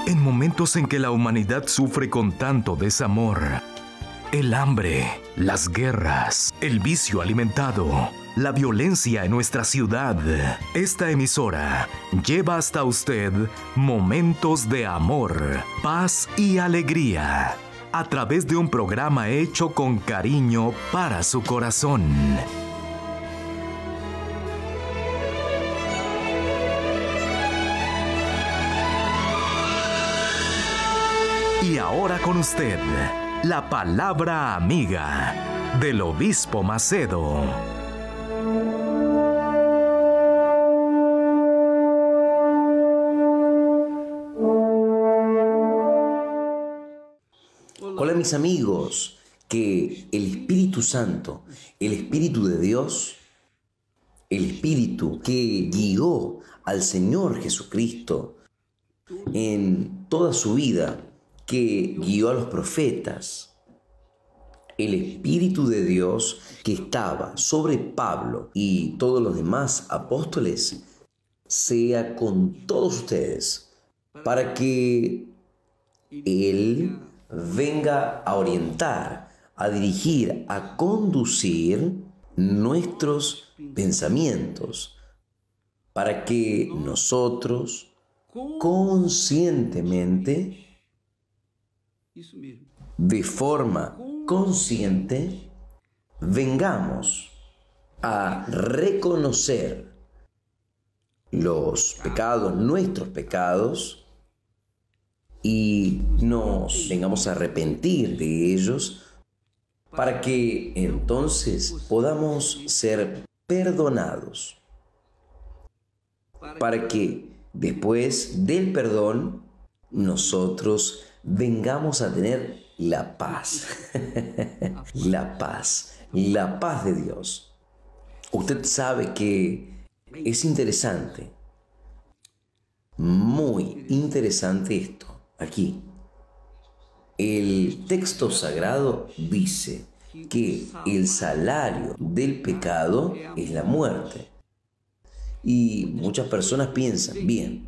En momentos en que la humanidad sufre con tanto desamor, el hambre, las guerras, el vicio alimentado, la violencia en nuestra ciudad, esta emisora lleva hasta usted momentos de amor, paz y alegría, a través de un programa hecho con cariño para su corazón. Y ahora con usted, la palabra amiga del Obispo Macedo. Hola mis amigos, que el Espíritu Santo, el Espíritu de Dios, el Espíritu que guió al Señor Jesucristo en toda su vida, que guió a los profetas, el Espíritu de Dios que estaba sobre Pablo y todos los demás apóstoles, sea con todos ustedes, para que Él venga a orientar, a dirigir, a conducir nuestros pensamientos, para que nosotros conscientemente, de forma consciente, vengamos a reconocer los pecados, nuestros pecados, y nos vengamos a arrepentir de ellos, para que entonces podamos ser perdonados, para que después del perdón nosotros vengamos a tener la paz, la paz de Dios. Usted sabe que es interesante, muy interesante esto. Aquí, el texto sagrado dice que el salario del pecado es la muerte. Y muchas personas piensan, bien,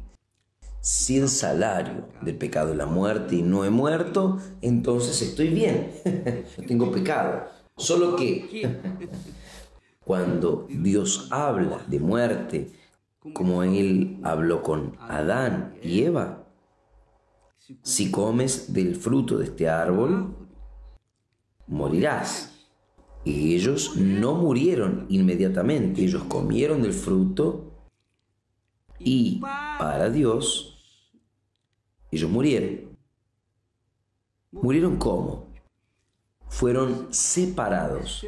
si el salario del pecado es la muerte y no he muerto, entonces estoy bien, no tengo pecado. Solo que cuando Dios habla de muerte, como Él habló con Adán y Eva, si comes del fruto de este árbol, morirás. Y ellos no murieron inmediatamente, ellos comieron del fruto y para Dios ellos murieron. ¿Murieron cómo? Fueron separados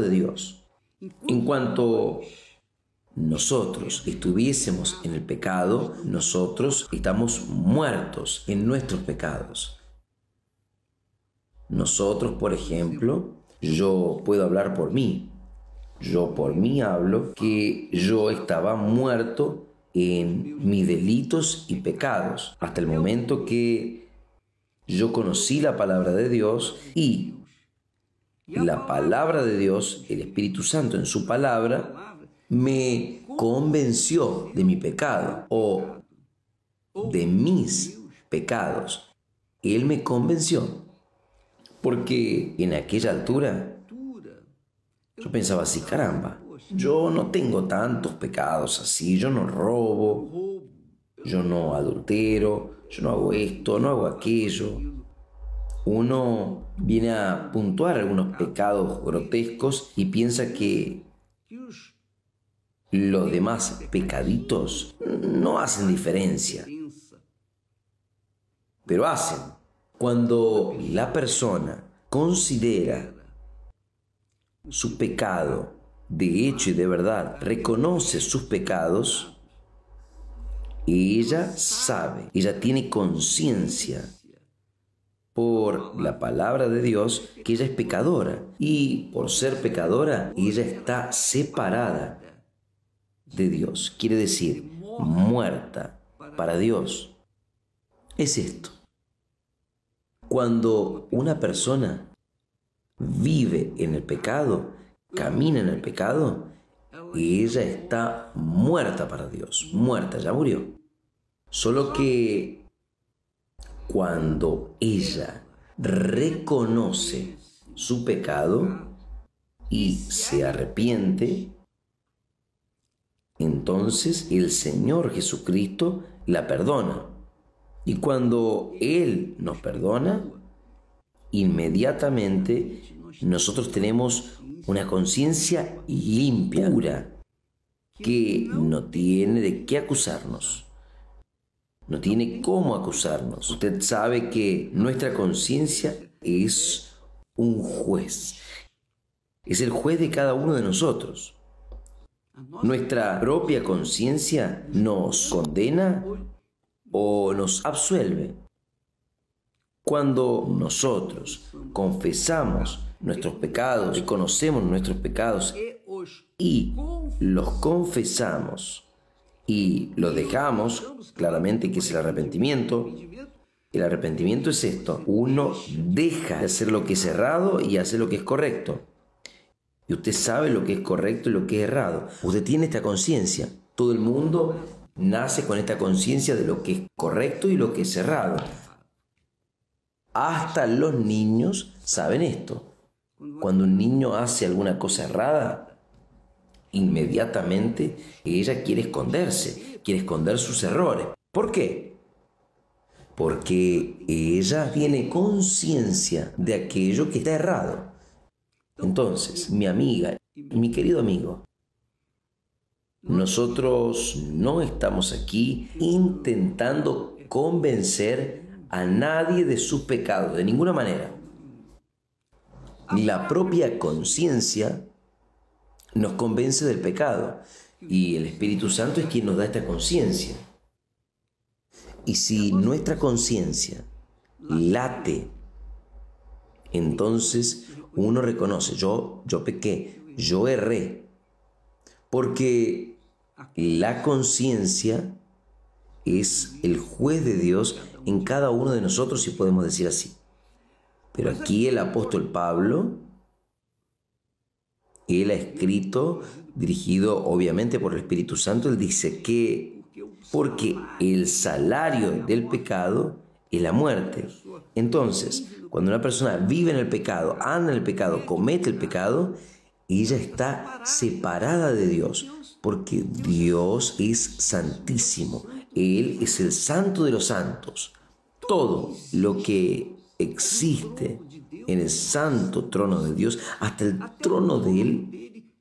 de Dios. En cuanto nosotros estuviésemos en el pecado, nosotros estamos muertos en nuestros pecados. Nosotros, por ejemplo, yo puedo hablar por mí. Yo por mí hablo que yo estaba muerto en mis delitos y pecados hasta el momento que yo conocí la palabra de Dios, y la palabra de Dios, el Espíritu Santo en su palabra, me convenció de mi pecado o de mis pecados. Él me convenció, porque en aquella altura yo pensaba así, caramba, yo no tengo tantos pecados así, yo no robo, yo no adultero, yo no hago esto, no hago aquello. Uno viene a puntuar algunos pecados grotescos y piensa que los demás pecaditos no hacen diferencia, pero hacen. Cuando la persona considera su pecado de hecho y de verdad, reconoce sus pecados, ella sabe, ella tiene conciencia por la palabra de Dios que ella es pecadora, y por ser pecadora ella está separada de Dios, quiere decir muerta para Dios. Es esto. Cuando una persona vive en el pecado, camina en el pecado, ella está muerta para Dios, muerta, ya murió. Solo que cuando ella reconoce su pecado y se arrepiente, entonces el Señor Jesucristo la perdona. Y cuando Él nos perdona, inmediatamente nosotros tenemos una conciencia limpia, pura, que no tiene de qué acusarnos. No tiene cómo acusarnos. Usted sabe que nuestra conciencia es un juez. Es el juez de cada uno de nosotros. Nuestra propia conciencia nos condena o nos absuelve. Cuando nosotros confesamos nuestros pecados, reconocemos nuestros pecados y los confesamos y los dejamos, claramente que es el arrepentimiento. El arrepentimiento es esto: uno deja de hacer lo que es errado y hace lo que es correcto. Y usted sabe lo que es correcto y lo que es errado. Usted tiene esta conciencia. Todo el mundo nace con esta conciencia de lo que es correcto y lo que es errado. Hasta los niños saben esto. Cuando un niño hace alguna cosa errada, inmediatamente ella quiere esconderse, quiere esconder sus errores. ¿Por qué? Porque ella tiene conciencia de aquello que está errado. Entonces, mi amiga, mi querido amigo, nosotros no estamos aquí intentando convencer a nadie de sus pecados, de ninguna manera. La propia conciencia nos convence del pecado y el Espíritu Santo es quien nos da esta conciencia. Y si nuestra conciencia late, entonces uno reconoce: yo pequé, yo erré. Porque la conciencia es el juez de Dios en cada uno de nosotros, si podemos decir así. Pero aquí el apóstol Pablo, él ha escrito, dirigido obviamente por el Espíritu Santo, él dice que porque el salario del pecado es la muerte. Entonces, cuando una persona vive en el pecado, anda en el pecado, comete el pecado, ella está separada de Dios, porque Dios es santísimo. Él es el santo de los santos. Todo lo que existe en el santo trono de Dios, hasta el trono de Él,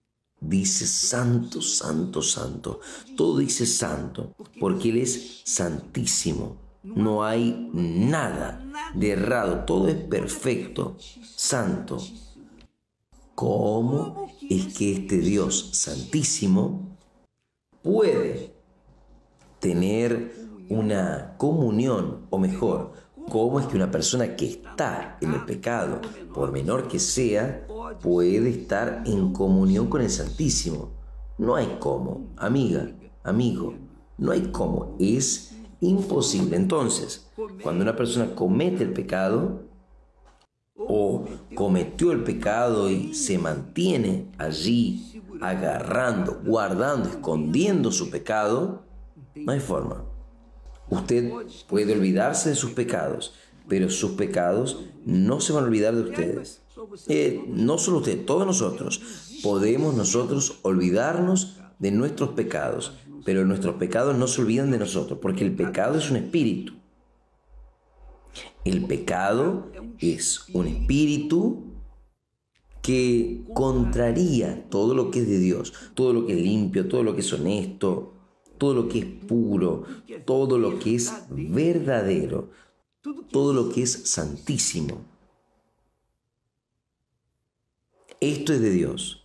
dice santo, santo, santo. Todo dice santo, porque Él es santísimo. No hay nada de errado, todo es perfecto, santo. ¿Cómo es que este Dios santísimo puede tener una comunión, o mejor, cómo es que una persona que está en el pecado, por menor que sea, puede estar en comunión con el Santísimo? No hay cómo, amiga, amigo, no hay cómo, es imposible. Entonces, cuando una persona comete el pecado, o cometió el pecado y se mantiene allí agarrando, guardando, escondiendo su pecado, no hay forma. Usted puede olvidarse de sus pecados, pero sus pecados no se van a olvidar de ustedes. No solo usted, todos nosotros podemos olvidarnos de nuestros pecados, pero nuestros pecados no se olvidan de nosotros, porque el pecado es un espíritu. El pecado es un espíritu que contraría todo lo que es de Dios, todo lo que es limpio, todo lo que es honesto, todo lo que es puro, todo lo que es verdadero, todo lo que es santísimo. Esto es de Dios,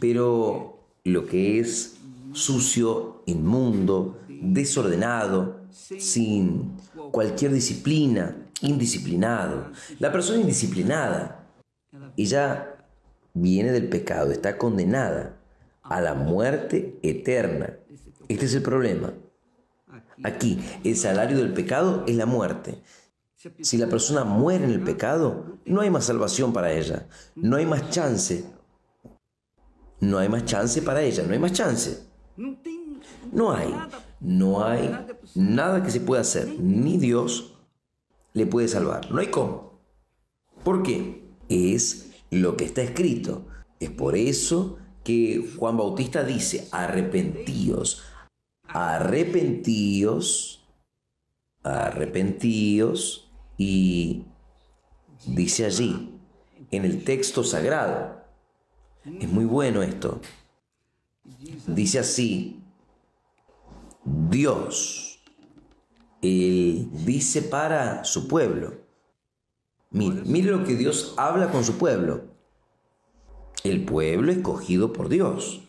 pero lo que es sucio, inmundo, desordenado, sin cualquier disciplina, indisciplinado. La persona indisciplinada, ella viene del pecado, está condenada a la muerte eterna. Este es el problema. Aquí, el salario del pecado es la muerte. Si la persona muere en el pecado, no hay más salvación para ella. No hay más chance. No hay más chance para ella. No hay más chance. No hay nada que se pueda hacer. Ni Dios, le puede salvar. No hay cómo. ¿Por qué? Es lo que está escrito. Es por eso que Juan Bautista dice, arrepentíos, arrepentíos, arrepentíos, y dice allí, en el texto sagrado, es muy bueno esto, dice así, Dios, Él dice para su pueblo, mire lo que Dios habla con su pueblo, el pueblo escogido por Dios,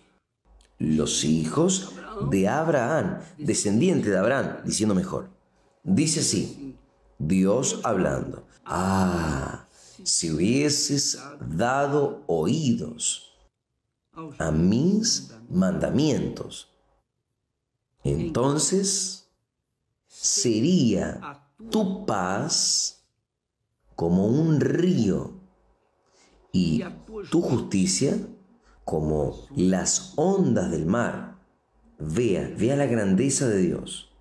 los hijos de Abraham, descendiente de Abraham, diciendo mejor. Dice así, Dios hablando. Si hubieses dado oídos a mis mandamientos, entonces sería tu paz como un río y tu justicia como las ondas del mar. Vea la grandeza de Dios.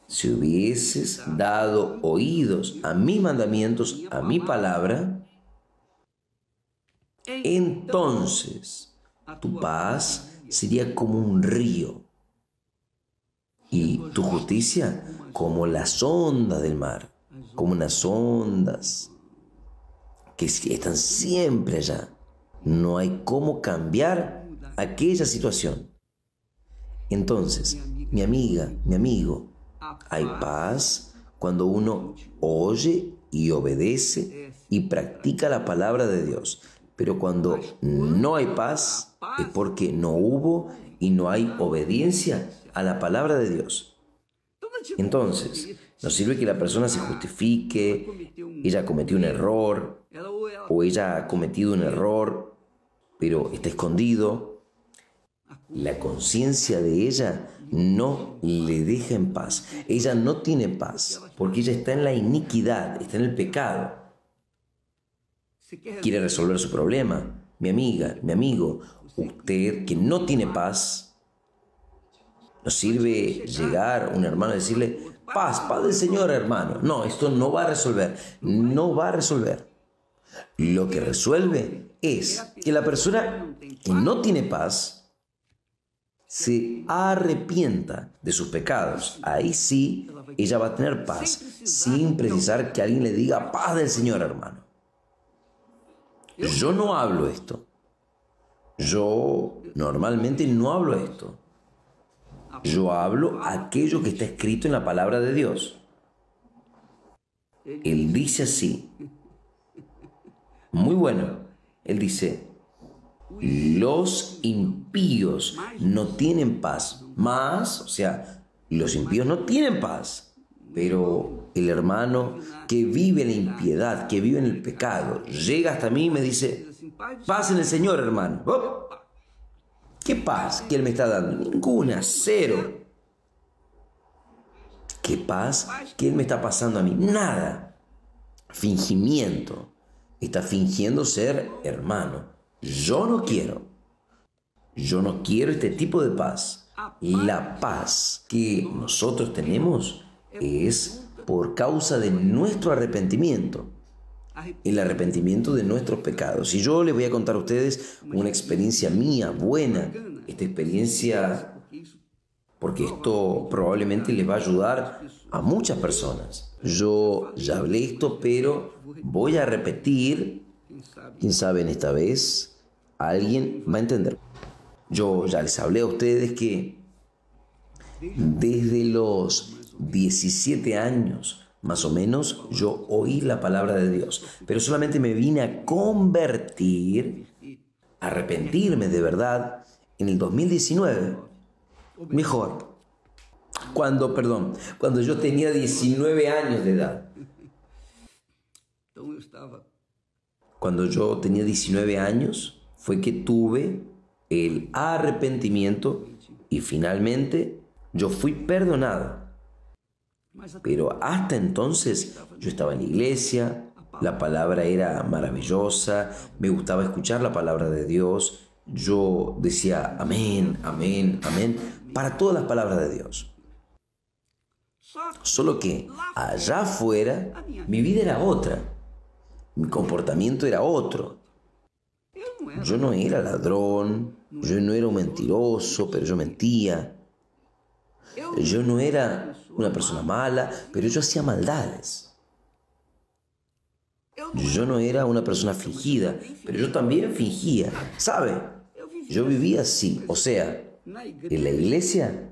Si hubieses dado oídos a mis mandamientos, a mi palabra, entonces tu paz sería como un río y tu justicia como las ondas del mar, como unas ondas que están siempre allá. No hay cómo cambiar aquella situación. Entonces, mi amiga, mi amigo, hay paz cuando uno oye y obedece y practica la palabra de Dios. Pero cuando no hay paz es porque no hubo y no hay obediencia a la palabra de Dios. Entonces, no sirve que la persona se justifique, ella cometió un error o ella ha cometido un error, pero está escondido. La conciencia de ella no le deja en paz. Ella no tiene paz porque ella está en la iniquidad, está en el pecado. Quiere resolver su problema. Mi amiga, mi amigo, usted que no tiene paz, no sirve llegar a un hermano y decirle, paz del Señor, hermano. No, esto no va a resolver, no va a resolver. Lo que resuelve es que la persona que no tiene paz se arrepienta de sus pecados. Ahí sí, ella va a tener paz, sin precisar que alguien le diga, paz del Señor, hermano. Yo no hablo esto. Yo normalmente no hablo esto. Yo hablo aquello que está escrito en la palabra de Dios. Él dice así. Muy bueno. Él dice, los impíos no tienen paz. Más, o sea, los impíos no tienen paz. Pero el hermano que vive en la impiedad, que vive en el pecado, llega hasta mí y me dice, paz en el Señor, hermano. ¡Oh! ¿Qué paz que Él me está dando? Ninguna, cero. ¿Qué paz que Él me está pasando a mí? Nada. Fingimiento. Está fingiendo ser hermano. Yo no quiero este tipo de paz. La paz que nosotros tenemos es por causa de nuestro arrepentimiento. El arrepentimiento de nuestros pecados. Y yo les voy a contar a ustedes una experiencia mía, buena. Esta experiencia, porque esto probablemente les va a ayudar a muchas personas. Yo ya hablé esto, pero voy a repetir. Quién sabe, en esta vez alguien va a entender. Yo ya les hablé a ustedes que desde los 17 años, más o menos, yo oí la palabra de Dios, pero solamente me vine a convertir, a arrepentirme de verdad, en el 2019. Mejor, cuando yo tenía 19 años de edad. Cuando yo tenía 19 años, fue que tuve el arrepentimiento y finalmente yo fui perdonado. Pero hasta entonces yo estaba en la iglesia, la palabra era maravillosa, me gustaba escuchar la palabra de Dios, yo decía amén, amén, amén, para todas las palabras de Dios. Solo que allá afuera mi vida era otra, mi comportamiento era otro. Yo no era ladrón, yo no era un mentiroso, pero yo mentía. Yo no era una persona mala, pero yo hacía maldades. Yo no era una persona fingida, pero yo también fingía. ¿Sabe? Yo vivía así. O sea, en la iglesia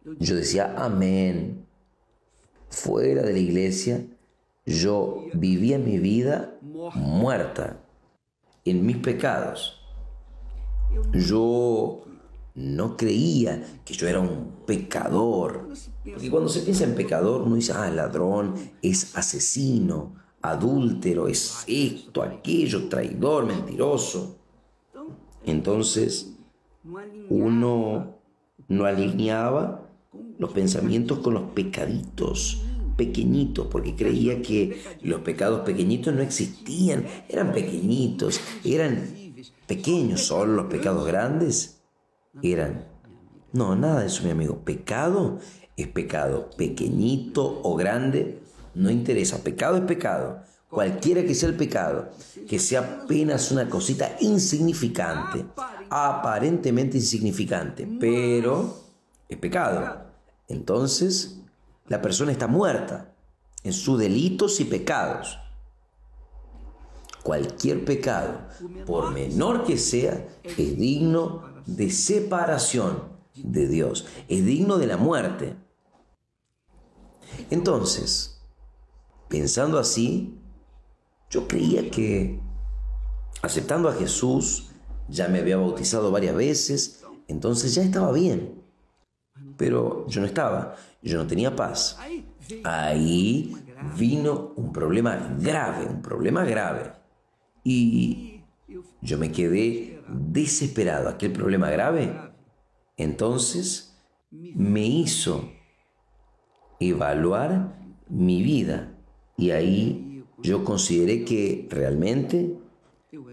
yo decía amén. Fuera de la iglesia yo vivía mi vida muerta en mis pecados. Yo no creía que yo era un pecador. Porque cuando se piensa en pecador, uno dice, ladrón, es asesino, adúltero, es esto, aquello, traidor, mentiroso. Entonces, uno no alineaba los pensamientos con los pecaditos pequeñitos, porque creía que los pecados pequeñitos no existían, eran pequeñitos, eran pequeños, solo los pecados grandes eran. No, nada de eso, mi amigo. Pecado es pecado, pequeñito o grande, no interesa. Pecado es pecado, cualquiera que sea el pecado, que sea apenas una cosita insignificante, aparentemente insignificante, pero es pecado. Entonces, la persona está muerta en sus delitos y pecados. Cualquier pecado, por menor que sea, es digno de separación de Dios, es digno de la muerte. Entonces, pensando así, yo creía que aceptando a Jesús, ya me había bautizado varias veces, entonces ya estaba bien. Pero yo no estaba, yo no tenía paz. Ahí vino un problema grave. Y yo me quedé desesperado. Aquel problema grave, entonces, me hizo evaluar mi vida. Y ahí yo consideré que realmente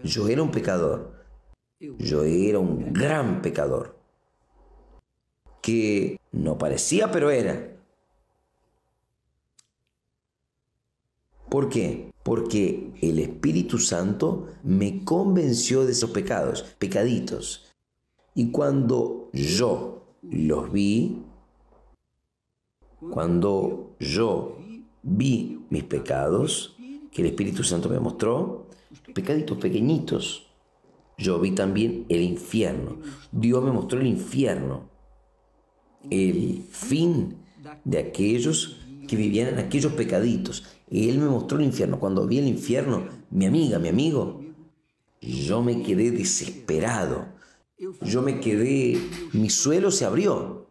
yo era un pecador. Yo era un gran pecador. Que no parecía, pero era. ¿Por qué? Porque el Espíritu Santo me convenció de esos pecados, pecaditos. Y cuando yo los vi, cuando yo vi mis pecados, que el Espíritu Santo me mostró, pecaditos pequeñitos, yo vi también el infierno. Dios me mostró el infierno. El fin de aquellos que vivían en aquellos pecaditos. Él me mostró el infierno. Cuando vi el infierno, mi amiga, mi amigo, yo me quedé desesperado. Mi suelo se abrió.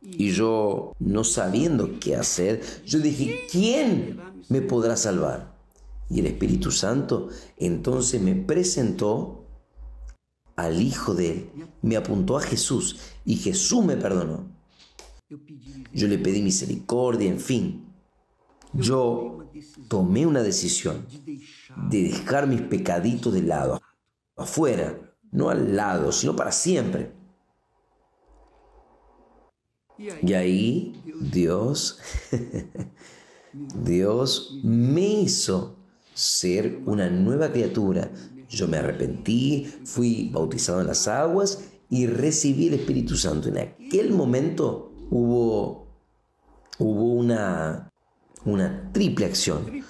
Y yo, no sabiendo qué hacer, yo dije, ¿quién me podrá salvar? Y el Espíritu Santo entonces me presentó al Hijo de Él, me apuntó a Jesús y Jesús me perdonó. Yo le pedí misericordia, en fin. Yo tomé una decisión de dejar mis pecaditos de lado, afuera, no al lado, sino para siempre. Y ahí Dios me hizo ser una nueva criatura. Yo me arrepentí, fui bautizado en las aguas y recibí el Espíritu Santo. En aquel momento hubo una triple acción.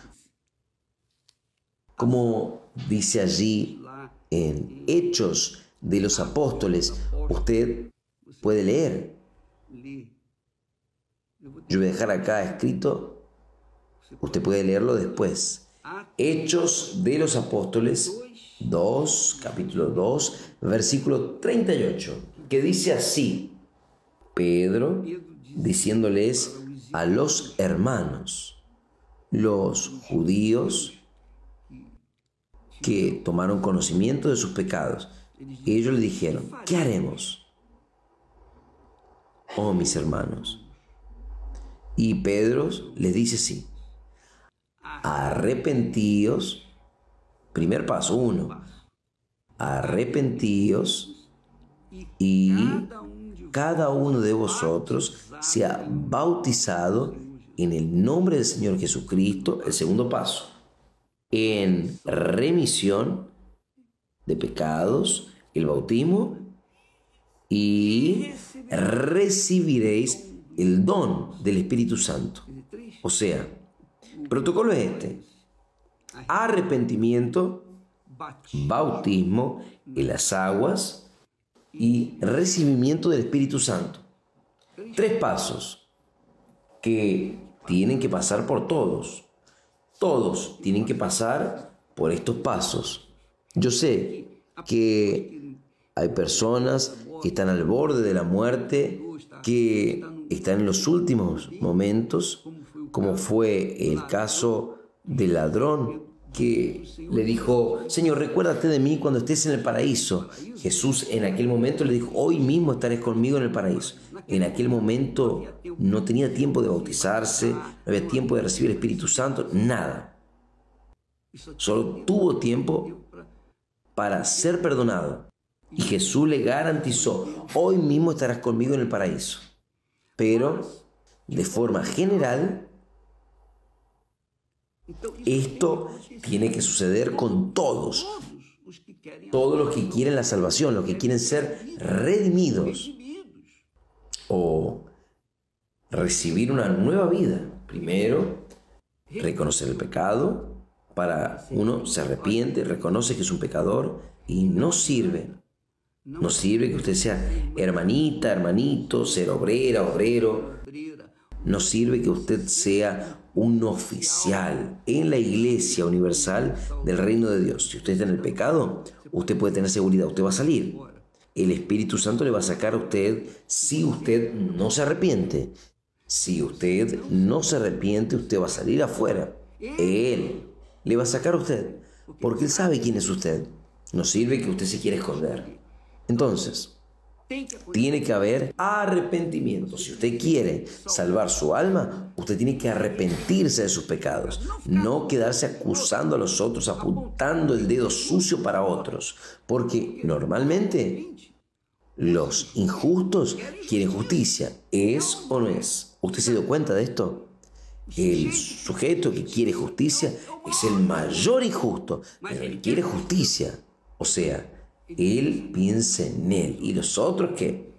Como dice allí en Hechos de los Apóstoles, usted puede leer. Yo voy a dejar acá escrito, usted puede leerlo después. Hechos de los Apóstoles 2, capítulo 2, versículo 38, que dice así: Pedro, diciéndoles a los hermanos, los judíos que tomaron conocimiento de sus pecados, ellos le dijeron, ¿qué haremos? Oh, mis hermanos. Y Pedro les dice así: arrepentíos. Primer paso, 1. Arrepentíos y cada uno de vosotros sea bautizado en el nombre del Señor Jesucristo, el segundo paso, en remisión de pecados, el bautismo, y recibiréis el don del Espíritu Santo. O sea, protocolo es este: arrepentimiento, bautismo en las aguas y recibimiento del Espíritu Santo. 3 pasos que tienen que pasar por todos. Todos tienen que pasar por estos pasos. Yo sé que hay personas que están al borde de la muerte, que están en los últimos momentos, como fue el caso del ladrón que le dijo: Señor, recuérdate de mí cuando estés en el paraíso. Jesús en aquel momento le dijo: hoy mismo estarás conmigo en el paraíso. En aquel momento no tenía tiempo de bautizarse, no había tiempo de recibir el Espíritu Santo, nada. Solo tuvo tiempo para ser perdonado. Y Jesús le garantizó: hoy mismo estarás conmigo en el paraíso. Pero, de forma general, esto tiene que suceder con todos. Todos los que quieren la salvación, los que quieren ser redimidos o recibir una nueva vida. Primero, reconocer el pecado. Uno se arrepiente, reconoce que es un pecador y no sirve. No sirve que usted sea hermanita, hermanito, ser obrera, obrero. No sirve que usted sea un oficial en la Iglesia Universal del Reino de Dios. Si usted está en el pecado, usted puede tener seguridad, usted va a salir. El Espíritu Santo le va a sacar a usted si usted no se arrepiente. Si usted no se arrepiente, usted va a salir afuera. Él le va a sacar a usted, porque Él sabe quién es usted. No sirve que usted se quiera esconder. Entonces, tiene que haber arrepentimiento. Si usted quiere salvar su alma, usted tiene que arrepentirse de sus pecados. No quedarse acusando a los otros, apuntando el dedo sucio para otros. Porque normalmente los injustos quieren justicia. ¿Es o no es? ¿Usted se dio cuenta de esto? El sujeto que quiere justicia es el mayor injusto, pero él quiere justicia. O sea, él piensa en él. ¿Y los otros qué?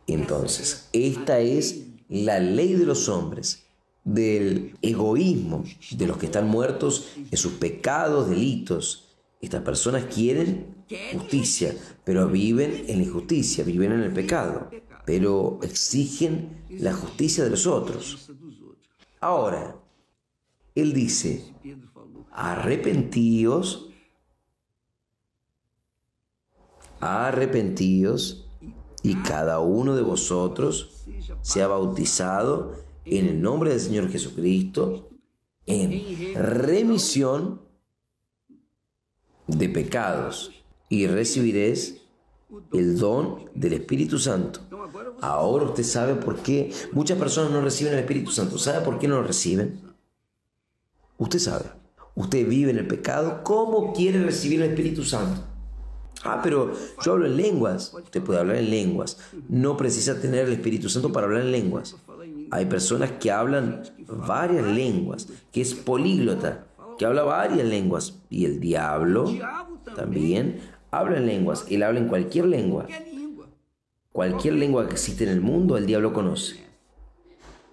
Entonces, esta es la ley de los hombres, del egoísmo, de los que están muertos en sus pecados, delitos. Estas personas quieren justicia, pero viven en la injusticia, viven en el pecado, pero exigen la justicia de los otros. Ahora, él dice: arrepentíos y cada uno de vosotros sea bautizado en el nombre del Señor Jesucristo en remisión de pecados y recibiréis el don del Espíritu Santo. Ahora usted sabe por qué muchas personas no reciben el Espíritu Santo. ¿Sabe por qué no lo reciben? Usted sabe. Usted vive en el pecado. ¿Cómo quiere recibir el Espíritu Santo? Pero yo hablo en lenguas. Usted puede hablar en lenguas. No precisa tener el Espíritu Santo para hablar en lenguas. Hay personas que hablan varias lenguas, que es políglota, que habla varias lenguas. Y el diablo también habla en lenguas. Él habla en cualquier lengua. Cualquier lengua que existe en el mundo, el diablo conoce.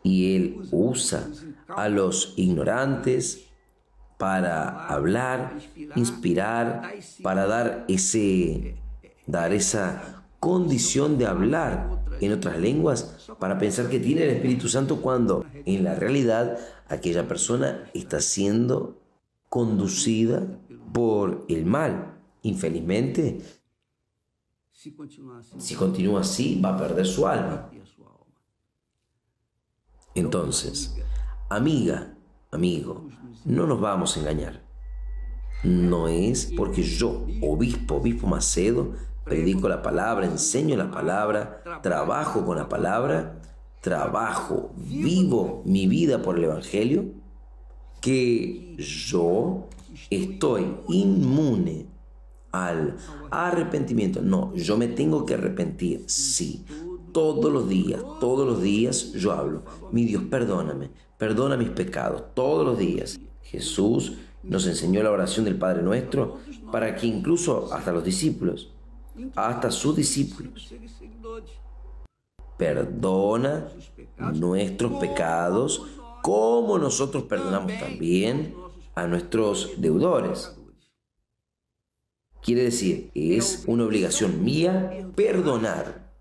Y él usa a los ignorantes para hablar, inspirar, para dar esa condición de hablar en otras lenguas, para pensar que tiene el Espíritu Santo, cuando en la realidad aquella persona está siendo conducida por el mal. Infelizmente, si continúa así, va a perder su alma. Entonces, amiga, amigo, no nos vamos a engañar. No es porque yo, obispo Macedo, predico la palabra, enseño la palabra, trabajo con la palabra, vivo mi vida por el Evangelio, que yo estoy inmune al arrepentimiento. No, yo me tengo que arrepentir, sí, todos los días yo hablo. Mi Dios, perdóname, perdona mis pecados, todos los días. Jesús nos enseñó la oración del Padre Nuestro para que incluso hasta los discípulos, hasta sus discípulos, perdona nuestros pecados como nosotros perdonamos también a nuestros deudores. Quiere decir, es una obligación mía perdonar.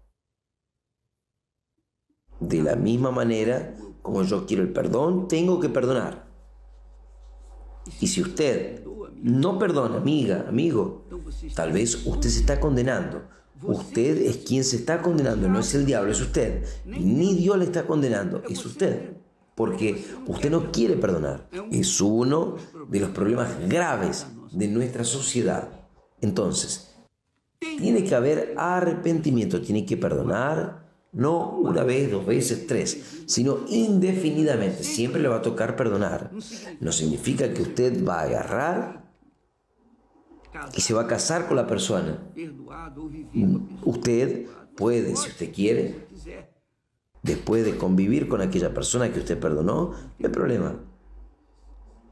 De la misma manera como yo quiero el perdón, tengo que perdonar. Y si usted no perdona, amiga, amigo, tal vez usted se está condenando. Usted es quien se está condenando, no es el diablo, es usted. Ni Dios le está condenando, es usted. Porque usted no quiere perdonar. Es uno de los problemas graves de nuestra sociedad. Entonces, tiene que haber arrepentimiento, tiene que perdonar, no una vez, 2 veces, 3, sino indefinidamente. Siempre le va a tocar perdonar. No significa que usted va a agarrar y se va a casar con la persona. Usted puede, si usted quiere, después de convivir con aquella persona que usted perdonó, no hay problema.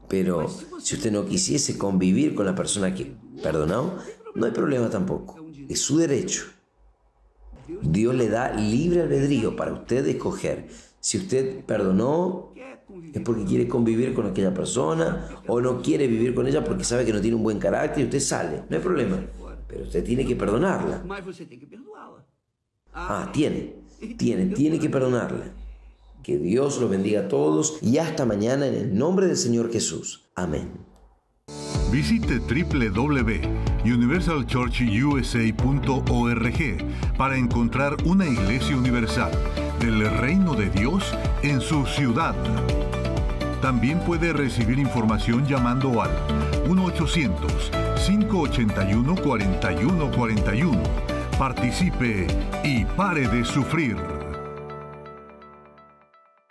Pero si usted no quisiese convivir con la persona que perdonó, no hay problema tampoco. Es su derecho. Dios le da libre albedrío para usted escoger. Si usted perdonó, es porque quiere convivir con aquella persona, o no quiere vivir con ella porque sabe que no tiene un buen carácter y usted sale. No hay problema. Pero usted tiene que perdonarla. Tiene que perdonarla. Que Dios los bendiga a todos y hasta mañana en el nombre del Señor Jesús. Amén. Visite www.universalchurchusa.org para encontrar una iglesia universal del Reino de Dios en su ciudad. También puede recibir información llamando al 1-800-581-4141. Participe y pare de sufrir.